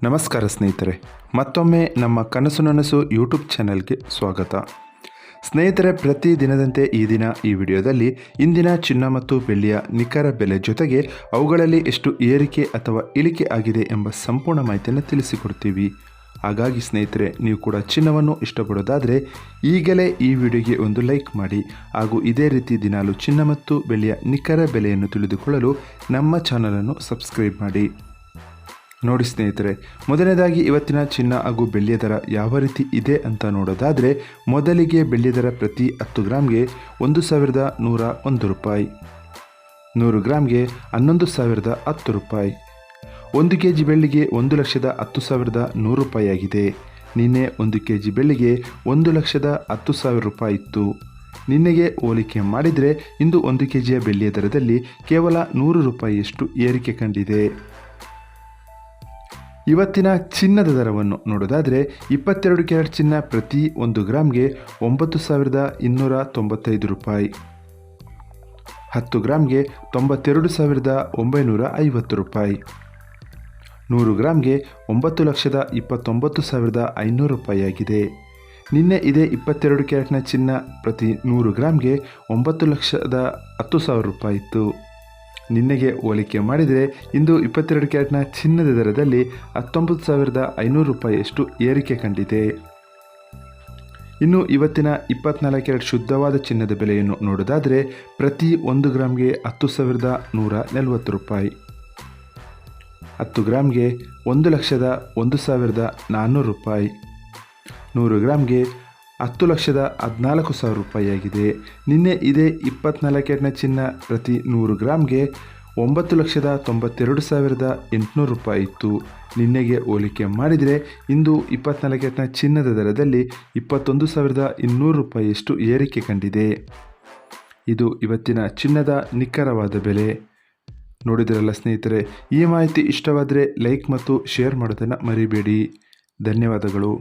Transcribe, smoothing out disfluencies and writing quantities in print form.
ನಮಸ್ಕಾರ ಸ್ನೇಹಿತರೆ, ಮತ್ತೊಮ್ಮೆ ನಮ್ಮ ಕನಸು ನನಸು ಯೂಟ್ಯೂಬ್ ಚಾನೆಲ್ಗೆ ಸ್ವಾಗತ. ಸ್ನೇಹಿತರೆ, ಪ್ರತಿ ದಿನದಂತೆ ಈ ದಿನ ಈ ವಿಡಿಯೋದಲ್ಲಿ ಇಂದಿನ ಚಿನ್ನ ಮತ್ತು ಬೆಳ್ಳಿಯ ನಿಖರ ಬೆಲೆ ಜೊತೆಗೆ ಅವುಗಳಲ್ಲಿ ಎಷ್ಟು ಏರಿಕೆ ಅಥವಾ ಇಳಿಕೆ ಆಗಿದೆ ಎಂಬ ಸಂಪೂರ್ಣ ಮಾಹಿತಿಯನ್ನು ತಿಳಿಸಿಕೊಡ್ತೀವಿ. ಹಾಗಾಗಿ ಸ್ನೇಹಿತರೆ, ನೀವು ಕೂಡ ಚಿನ್ನವನ್ನು ಇಷ್ಟಪಡೋದಾದರೆ ಈಗಲೇ ಈ ವಿಡಿಯೋಗೆ ಒಂದು ಲೈಕ್ ಮಾಡಿ ಹಾಗೂ ಇದೇ ರೀತಿ ದಿನಾಲು ಚಿನ್ನ ಮತ್ತು ಬೆಳ್ಳಿಯ ನಿಖರ ಬೆಲೆಯನ್ನು ತಿಳಿದುಕೊಳ್ಳಲು ನಮ್ಮ ಚಾನಲನ್ನು ಸಬ್ಸ್ಕ್ರೈಬ್ ಮಾಡಿ. ನೋಡಿ ಸ್ನೇಹಿತರೆ, ಮೊದಲನೇದಾಗಿ ಇವತ್ತಿನ ಚಿನ್ನ ಹಾಗೂ ಬೆಳ್ಳಿಯ ದರ ಯಾವ ರೀತಿ ಇದೆ ಅಂತ ನೋಡೋದಾದರೆ, ಮೊದಲಿಗೆ ಬೆಳ್ಳಿಯ ದರ ಪ್ರತಿ 10 ಗ್ರಾಮ್ಗೆ 1101 ರೂಪಾಯಿ, 100 ಗ್ರಾಮ್ಗೆ 11,010 ರೂಪಾಯಿ, 1 ಕೆಜಿ ಬೆಳ್ಳಿಗೆ 1,10,100 ರೂಪಾಯಿ ಆಗಿದೆ. ನಿನ್ನೆ 1 ಕೆಜಿ ಬೆಳ್ಳಿಗೆ 1,10,000 ರೂಪಾಯಿ ಇತ್ತು. ನಿನ್ನೆಗೆ ಹೋಲಿಕೆ ಮಾಡಿದರೆ ಇಂದು 1 ಕೆಜಿಯ ಬೆಳ್ಳಿಯ ದರದಲ್ಲಿ ಕೇವಲ 100 ರೂಪಾಯಿಯಷ್ಟು ಏರಿಕೆ ಕಂಡಿದೆ. ಇವತ್ತಿನ ಚಿನ್ನದ ದರವನ್ನು ನೋಡೋದಾದರೆ, 22 ಕ್ಯಾರೆಟ್ ಚಿನ್ನ ಪ್ರತಿ 1 ಗ್ರಾಮ್ಗೆ 9,295 ರೂಪಾಯಿ, 10 ಗ್ರಾಮ್ಗೆ 92,950 ರೂಪಾಯಿ, 100 ಗ್ರಾಮ್ಗೆ 9,29,500 ರೂಪಾಯಿ ಆಗಿದೆ. ನಿನ್ನೆ ಇದೇ 22 ಕ್ಯಾರೆಟ್ನ ಚಿನ್ನ ಪ್ರತಿ 100 ಗ್ರಾಮ್ಗೆ 9,10,000 ರೂಪಾಯಿ ಇತ್ತು. ನಿನ್ನೆಗೆ ಹೋಲಿಕೆ ಮಾಡಿದರೆ ಇಂದು 22 ಕ್ಯಾರೆಟ್ನ ಚಿನ್ನದ ದರದಲ್ಲಿ 19,500 ರೂಪಾಯಿಯಷ್ಟು ಏರಿಕೆ ಕಂಡಿದೆ. ಇನ್ನು ಇವತ್ತಿನ 24 ಕ್ಯಾರೆಟ್ ಶುದ್ಧವಾದ ಚಿನ್ನದ ಬೆಲೆಯನ್ನು ನೋಡೋದಾದರೆ, ಪ್ರತಿ 1 ಗ್ರಾಮ್ಗೆ 10,140 ರೂಪಾಯಿ, 10 ಗ್ರಾಮ್ಗೆ 1,01,400 ರೂಪಾಯಿ, 100 ಗ್ರಾಮ್ಗೆ 10,14,000 ರೂಪಾಯಿ ಆಗಿದೆ. ನಿನ್ನೆ ಇದೇ 24 ಕ್ಯಾರೆಟ್ನ ಚಿನ್ನ ಪ್ರತಿ 100 ಗ್ರಾಮ್ಗೆ 9,92,800 ರೂಪಾಯಿ ಇತ್ತು. ನಿನ್ನೆಗೆ ಹೋಲಿಕೆ ಮಾಡಿದರೆ ಇಂದು 24 ಕ್ಯಾರೆಟ್ನ ಚಿನ್ನದ ದರದಲ್ಲಿ 21,200 ರೂಪಾಯಿಯಷ್ಟು ಏರಿಕೆ ಕಂಡಿದೆ. ಇದು ಇವತ್ತಿನ ಚಿನ್ನದ ನಿಖರವಾದ ಬೆಲೆ. ನೋಡಿದ್ರಲ್ಲ ಸ್ನೇಹಿತರೆ, ಈ ಮಾಹಿತಿ ಇಷ್ಟವಾದರೆ ಲೈಕ್ ಮತ್ತು ಶೇರ್ ಮಾಡೋದನ್ನು ಮರಿಬೇಡಿ. ಧನ್ಯವಾದಗಳು.